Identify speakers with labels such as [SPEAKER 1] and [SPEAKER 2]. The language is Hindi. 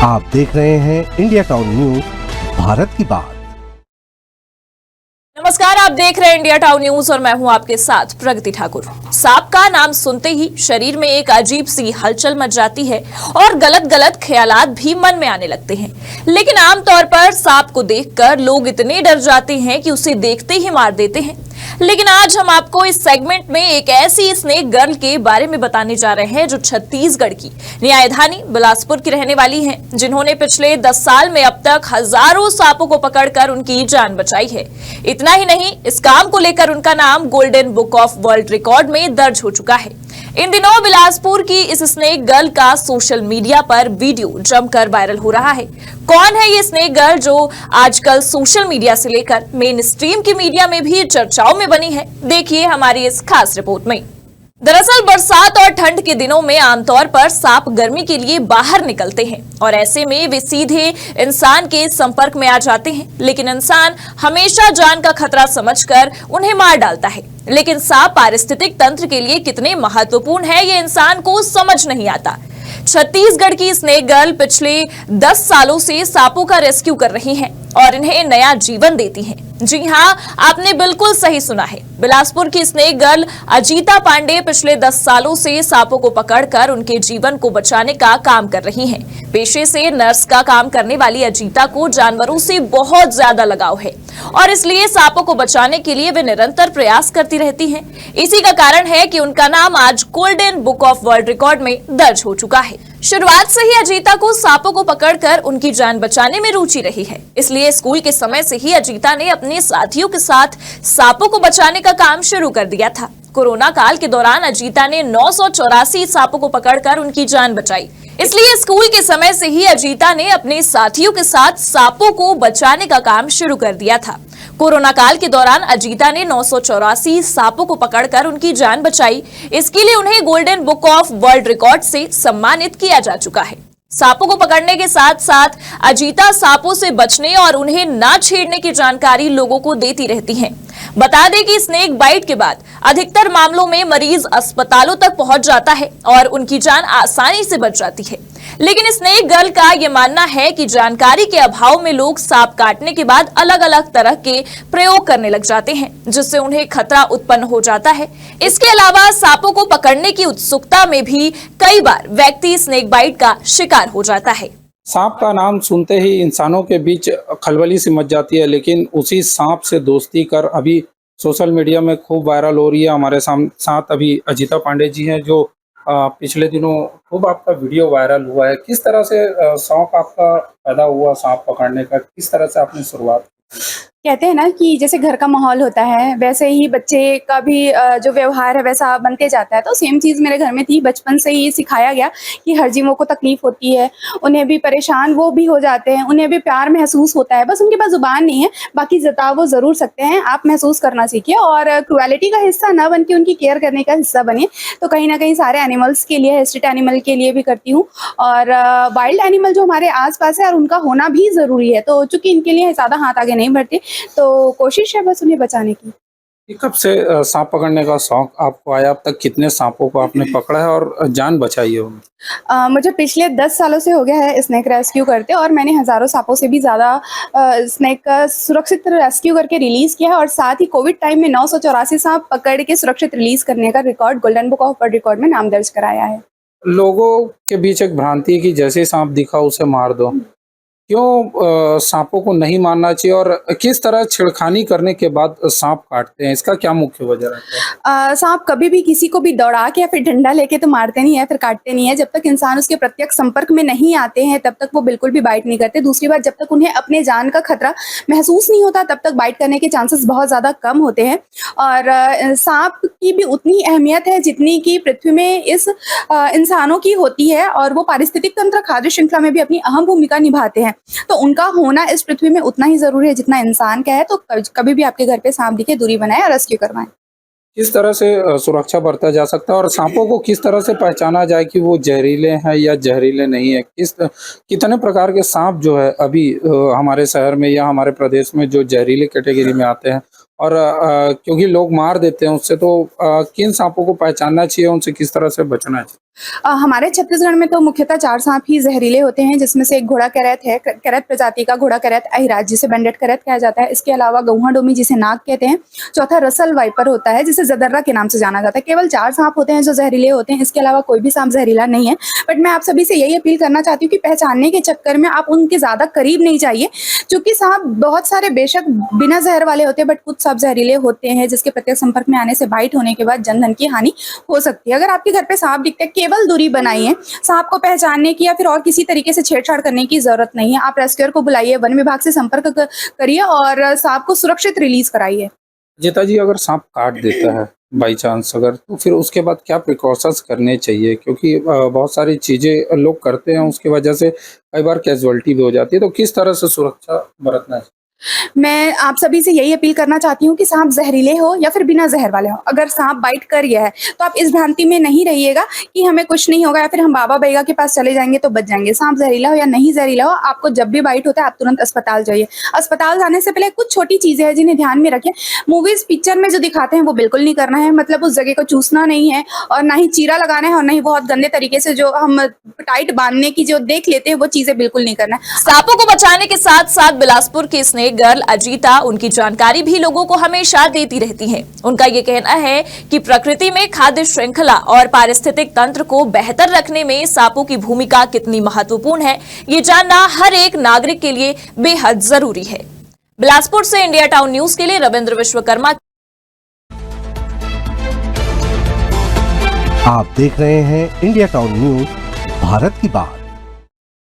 [SPEAKER 1] आप देख रहे हैं इंडिया टाउन न्यूज, भारत की बात।
[SPEAKER 2] नमस्कार, आप देख रहे हैं इंडिया टाउन न्यूज और मैं हूं आपके साथ प्रगति ठाकुर। सांप का नाम सुनते ही शरीर में एक अजीब सी हलचल मच जाती है और गलत गलत ख्यालात भी मन में आने लगते हैं। लेकिन आमतौर पर सांप को देखकर लोग इतने डर जाते हैं कि उसे देखते ही मार देते हैं। लेकिन आज हम आपको इस सेगमेंट में एक ऐसी स्नेक गर्ल के बारे में बताने जा रहे हैं जो छत्तीसगढ़ की न्यायधानी बिलासपुर की रहने वाली हैं, जिन्होंने पिछले 10 साल में अब तक हजारों सांपों को पकड़कर उनकी जान बचाई है। इतना ही नहीं, इस काम को लेकर उनका नाम golden book of world record में दर्ज हो चुका है। इन दिनों बिलासपुर की इस स्नेक गर्ल का सोशल मीडिया पर वीडियो जमकर वायरल हो रहा है। कौन है ये स्नेक गर्ल जो आजकल सोशल मीडिया से लेकर मेन स्ट्रीम की मीडिया में भी चर्चाओं में बनी है? देखिए हमारी इस खास रिपोर्ट में। दरअसल बरसात और ठंड के दिनों में आमतौर पर सांप गर्मी के लिए बाहर निकलते हैं और ऐसे में वे सीधे इंसान के संपर्क में आ जाते हैं, लेकिन इंसान हमेशा जान का खतरा समझकर उन्हें मार डालता है। लेकिन सांप पारिस्थितिक तंत्र के लिए कितने महत्वपूर्ण है, ये इंसान को समझ नहीं आता। छत्तीसगढ़ की स्नेक गर्ल पिछले 10 सालों से सांपों का रेस्क्यू कर रही हैं और इन्हें नया जीवन देती हैं। जी हां, आपने बिल्कुल सही सुना है। बिलासपुर की स्नेक गर्ल अजीता पांडे पिछले 10 सालों से सांपों को पकड़कर उनके जीवन को बचाने का काम कर रही हैं। पेशे से नर्स का काम करने वाली अजीता को जानवरों से बहुत ज्यादा लगाव है और इसलिए सांपों को बचाने के लिए वे निरंतर प्रयास करती रहती हैं। इसी का कारण है कि उनका नाम आज golden book of world record में दर्ज हो चुका है। शुरुआत से ही अजीता को सांपों को पकड़कर उनकी जान बचाने में रुचि रही है, इसलिए स्कूल के समय से ही अजीता ने अपने साथियों के साथ सांपों को बचाने का काम शुरू कर दिया था। कोरोना काल के दौरान अजीता ने 984 सांपों को पकड़कर उनकी जान बचाई। इसलिए स्कूल के समय से ही अजीता ने अपने साथियों के साथ सांपों को बचाने का काम शुरू कर दिया था। कोरोना काल के दौरान अजीता ने 984 सांपों को पकड़कर उनकी जान बचाई। इसके लिए उन्हें golden book of world record से सम्मानित किया जा चुका है। सांपों को पकड़ने के साथ साथ अजीता सांपों से बचने और उन्हें ना छेड़ने की जानकारी लोगों को देती रहती हैं। बता दें कि स्नेक बाइट के बाद अधिकतर मामलों में मरीज अस्पतालों तक पहुंच जाता है और उनकी जान आसानी से बच जाती है। लेकिन स्नेक गर्ल का यह मानना है कि जानकारी के अभाव में लोग सांप काटने के बाद अलग अलग तरह के प्रयोग करने लग जाते हैं, जिससे उन्हें खतरा उत्पन्न हो जाता है। इसके अलावा सांपों को पकड़ने की उत्सुकता में भी कई बार व्यक्ति स्नेक बाइट का शिकार हो जाता है।
[SPEAKER 3] सांप का नाम सुनते ही इंसानों के बीच खलबली सी मच जाती है, लेकिन उसी सांप से दोस्ती कर अभी सोशल मीडिया में खूब वायरल हो रही है। हमारे साथ अभी अजीता पांडे जी हैं, जो पिछले दिनों खूब आपका वीडियो वायरल हुआ है। किस तरह से शौक आपका पैदा हुआ सांप पकड़ने का, किस तरह से आपने शुरुआत की?
[SPEAKER 4] कहते हैं ना कि जैसे घर का माहौल होता है वैसे ही बच्चे का भी जो व्यवहार है वैसा बनते जाता है। तो सेम चीज़ मेरे घर में थी। बचपन से ही सिखाया गया कि हर जीवों को तकलीफ होती है, उन्हें भी परेशान वो भी हो जाते हैं, उन्हें भी प्यार महसूस होता है। बस उनके पास जुबान नहीं है, बाकी जता वो ज़रूर सकते हैं। आप महसूस करना सीखिए और क्रुएलिटी का हिस्सा ना बन के उनकी केयर करने का हिस्सा बनिए। तो कहीं ना कहीं सारे एनिमल्स के लिए, स्ट्रीट एनिमल के लिए भी करती हूँ और वाइल्ड एनिमल जो हमारे आसपास है और उनका होना भी ज़रूरी है। तो चूँकि इनके लिए ज़्यादा हाथ आगे नहीं बढ़ते, तो कोशिश है बस उन्हें बचाने की।
[SPEAKER 3] कब से सांप पकड़ने का शौक आपको आया? अब तक कितने सांपों को आपने पकड़ा है और जान बचाई है?
[SPEAKER 4] मुझे पिछले 10 सालों से हो गया है स्नेक रेस्क्यू करते और मैंने हज़ारों सांपों से भी ज़्यादा स्नेक का सुरक्षित रेस्क्यू करके रिलीज़ किया है और साथ ही कोविड टाइम में 984 सांप पकड़ के सुरक्षित रिलीज़ करने का record golden book of world record में नाम दर्ज कराया है।
[SPEAKER 3] लोगों के बीच एक भ्रांति है कि जैसे सांप दिखा उसे मार दो। क्यों सांपों को नहीं मारना चाहिए और किस तरह छेड़खानी करने के बाद सांप काटते हैं, इसका क्या मुख्य वजह रहता है?
[SPEAKER 4] सांप कभी भी किसी को भी दौड़ा के या फिर डंडा लेके तो मारते नहीं है, फिर काटते नहीं है। जब तक इंसान उसके प्रत्यक्ष संपर्क में नहीं आते हैं तब तक वो बिल्कुल भी बाइट नहीं करते। दूसरी बात, जब तक उन्हें अपने जान का खतरा महसूस नहीं होता तब तक बाइट करने के चांसेस बहुत ज़्यादा कम होते हैं। और सांप की भी उतनी अहमियत है जितनी कि पृथ्वी में इस इंसानों की होती है और वो पारिस्थितिक तंत्र, खाद्य श्रृंखला में भी अपनी अहम भूमिका निभाते हैं। तो उनका होना इस पृथ्वी में उतना ही जरूरी है जितना इंसान का है। तो कभी भी आपके घर पे सांप दिखे, दूरी बनाए और रेस्क्यू करवाएं।
[SPEAKER 3] किस तरह से सुरक्षा बरता जा सकता है और सांपों को किस तरह से पहचाना जाए कि वो जहरीले हैं या जहरीले नहीं है? कितने प्रकार के सांप जो है अभी हमारे शहर में या हमारे प्रदेश में जो जहरीले कैटेगरी में आते हैं और क्योंकि लोग मार देते हैं उससे, तो किन सांपों को पहचानना चाहिए, उनसे किस तरह से बचना चाहिए?
[SPEAKER 4] हमारे छत्तीसगढ़ में तो मुख्यतः 4 सांप ही जहरीले होते हैं, जिसमें से एक घोड़ा करैत है, करैत प्रजाति का घोड़ा करैत अहिराज जिसे बैंडेड करैत कहा जाता है। इसके अलावा गौहा डोमी जिसे नाग कहते हैं। चौथा रसल वाइपर होता है जिसे जदर्रा के नाम से जाना जाता है। केवल 4 सांप होते हैं जो जहरीले होते हैं, इसके अलावा कोई भी सांप जहरीला नहीं है। बट मैं आप सभी से यही अपील करना चाहती हूँ कि पहचानने के चक्कर में आप उनके ज्यादा करीब नहीं जाइए, क्योंकि सांप बहुत सारे बेशक बिना जहर वाले होते हैं, बट कुछ सांप जहरीले होते हैं जिसके प्रत्यक्ष संपर्क में आने से बाइट होने के बाद जन धन की हानि हो सकती है। अगर आपके घर पे सांप दिखते हैं, केवल दूरी बनाइए। सांप को पहचानने की या फिर और किसी तरीके से छेड़छाड़ करने की जरूरत नहीं है। आप रेस्क्यूअर को बुलाइए, वन विभाग से संपर्क करिए और सांप को सुरक्षित रिलीज कराइए।
[SPEAKER 3] अजिता जी, अगर सांप काट देता है बाई चांस अगर, तो फिर उसके बाद क्या प्रिकॉशंस करने चाहिए? क्योंकि बहुत सारी चीजें लोग करते हैं, उसकी वजह से कई बार कैजुअलिटी भी हो जाती है, तो किस तरह से सुरक्षा बरतना है?
[SPEAKER 4] मैं आप सभी से यही अपील करना चाहती हूँ कि सांप जहरीले हो या फिर बिना जहर वाले हो, अगर सांप बाइट कर गया है तो आप इस भ्रांति में नहीं रहिएगा कि हमें कुछ नहीं होगा या फिर हम बाबा बैगा के पास चले जाएंगे तो बच जाएंगे। सांप जहरीला हो या नहीं जहरीला हो, आपको जब भी बाइट होता है आप तुरंत अस्पताल जाइए। अस्पताल जाने से पहले कुछ छोटी चीजें हैं जिन्हें ध्यान में रखें। मूवीज पिक्चर में जो दिखाते हैं वो बिल्कुल नहीं करना है, मतलब उस जगह को चूसना नहीं है और ना ही चीरा लगाना है और ना ही बहुत गंदे तरीके से जो हम टाइट बांधने की जो देख लेते हैं वो चीजें बिल्कुल नहीं करना है।
[SPEAKER 2] सांपों को बचाने के साथ साथ बिलासपुर की स्नेक गर्ल अजीता उनकी जानकारी भी लोगों को हमेशा देती रहती हैं। उनका ये कहना है कि प्रकृति में खाद्य श्रृंखला और पारिस्थितिक तंत्र को बेहतर रखने में सांपों की भूमिका कितनी महत्वपूर्ण है, ये जानना हर एक नागरिक के लिए बेहद जरूरी है। बिलासपुर से इंडिया टाउन न्यूज के लिए रविंद्र विश्वकर्मा।
[SPEAKER 1] आप देख रहे हैं इंडिया टाउन न्यूज, भारत की बात।